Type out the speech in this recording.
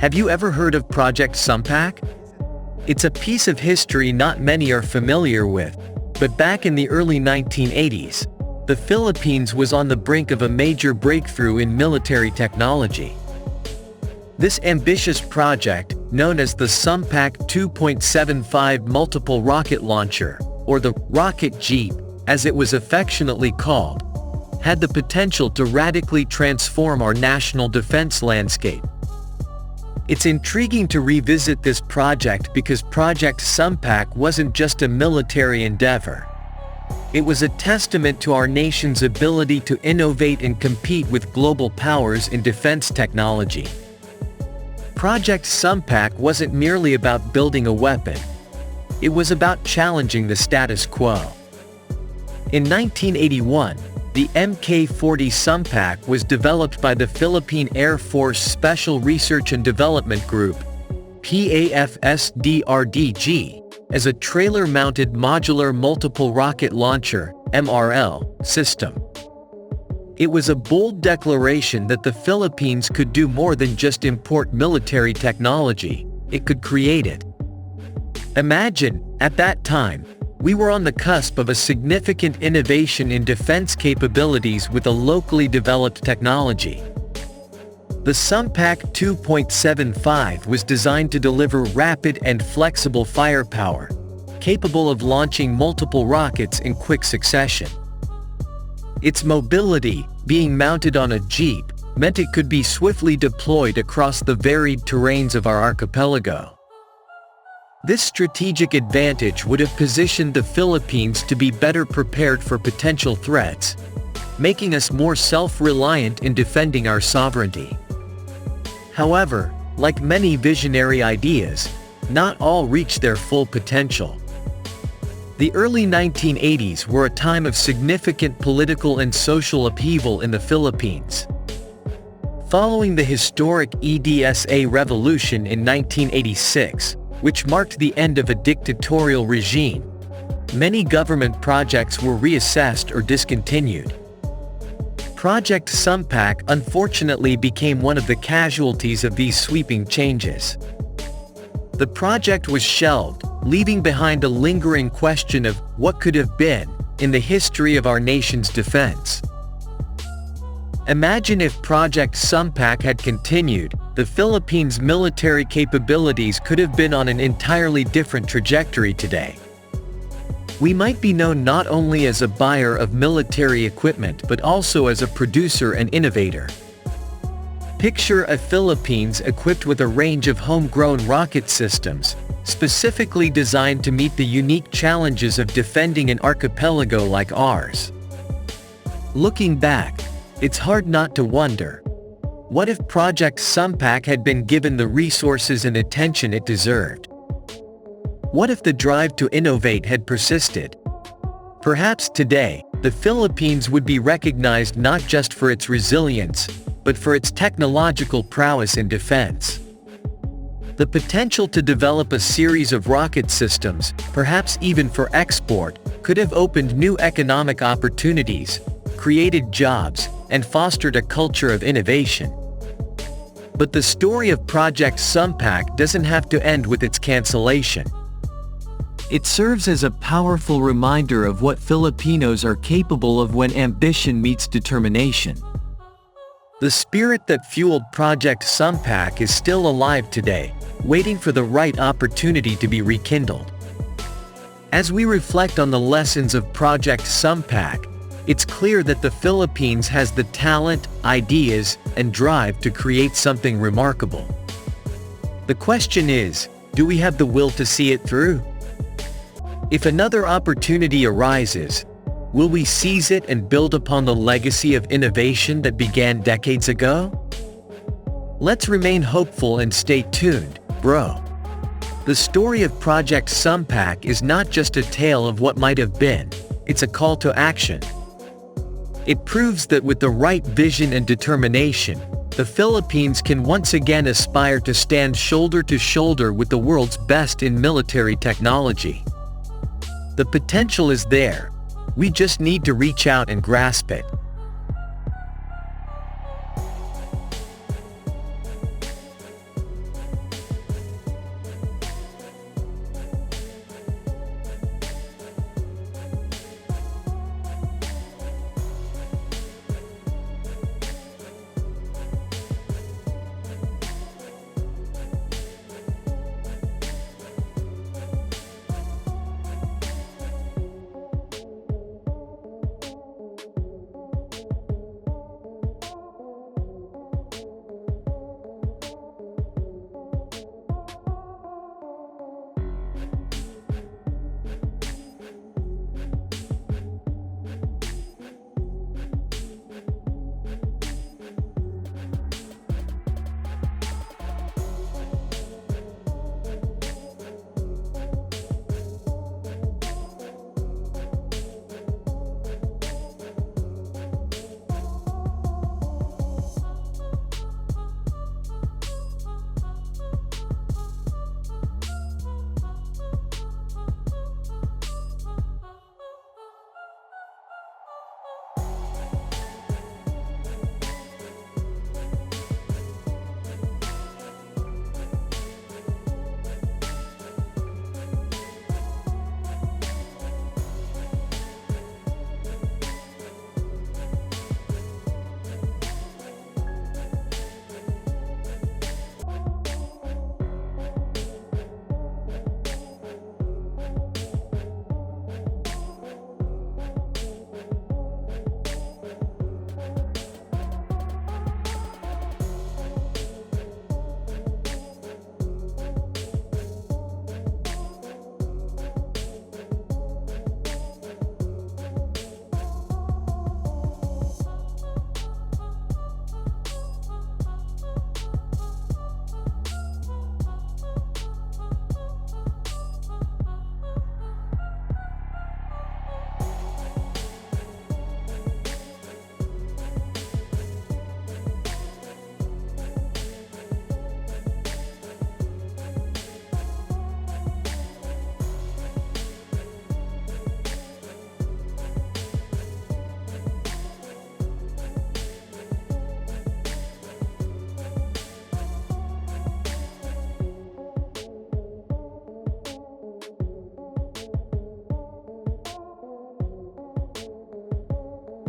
Have you ever heard of Project Sumpak? It's a piece of history not many are familiar with, but back in the early 1980s, the Philippines was on the brink of a major breakthrough in military technology. This ambitious project, known as the Sumpak 2.75 Multiple Rocket Launcher, or the Rocket Jeep, as it was affectionately called, had the potential to radically transform our national defense landscape. It's intriguing to revisit this project because Project Sunpac wasn't just a military endeavor. It was a testament to our nation's ability to innovate and compete with global powers in defense technology. Project Sunpac wasn't merely about building a weapon. It was about challenging the status quo. In 1981, the Mk-40 Sumpak was developed by the Philippine Air Force Special Research and Development Group, PAFSDRDG, as a trailer-mounted modular multiple rocket launcher (MRL) system. It was a bold declaration that the Philippines could do more than just import military technology, it could create it. Imagine, at that time, we were on the cusp of a significant innovation in defense capabilities with a locally developed technology. The Sumpak 2.75 was designed to deliver rapid and flexible firepower, capable of launching multiple rockets in quick succession. Its mobility, being mounted on a jeep, meant it could be swiftly deployed across the varied terrains of our archipelago. This strategic advantage would have positioned the Philippines to be better prepared for potential threats, making us more self-reliant in defending our sovereignty. However, like many visionary ideas, not all reached their full potential. The early 1980s were a time of significant political and social upheaval in the Philippines. Following the historic EDSA revolution in 1986, which marked the end of a dictatorial regime, many government projects were reassessed or discontinued. Project Sunpac unfortunately became one of the casualties of these sweeping changes. The project was shelved, leaving behind a lingering question of what could have been in the history of our nation's defense. Imagine if Project Sunpac had continued, the Philippines' military capabilities could have been on an entirely different trajectory today. We might be known not only as a buyer of military equipment but also as a producer and innovator. Picture a Philippines equipped with a range of homegrown rocket systems, specifically designed to meet the unique challenges of defending an archipelago like ours. Looking back, it's hard not to wonder, what if Project Sunpac had been given the resources and attention it deserved? What if the drive to innovate had persisted? Perhaps today, the Philippines would be recognized not just for its resilience, but for its technological prowess in defense. The potential to develop a series of rocket systems, perhaps even for export, could have opened new economic opportunities, created jobs, and fostered a culture of innovation. But the story of Project Sunpac doesn't have to end with its cancellation. It serves as a powerful reminder of what Filipinos are capable of when ambition meets determination. The spirit that fueled Project Sunpac is still alive today, waiting for the right opportunity to be rekindled. As we reflect on the lessons of Project Sunpac, it's clear that the Philippines has the talent, ideas, and drive to create something remarkable. The question is, do we have the will to see it through? If another opportunity arises, will we seize it and build upon the legacy of innovation that began decades ago? Let's remain hopeful and stay tuned, bro. The story of Project Sunpac is not just a tale of what might have been, it's a call to action. It proves that with the right vision and determination, the Philippines can once again aspire to stand shoulder to shoulder with the world's best in military technology. The potential is there. We just need to reach out and grasp it.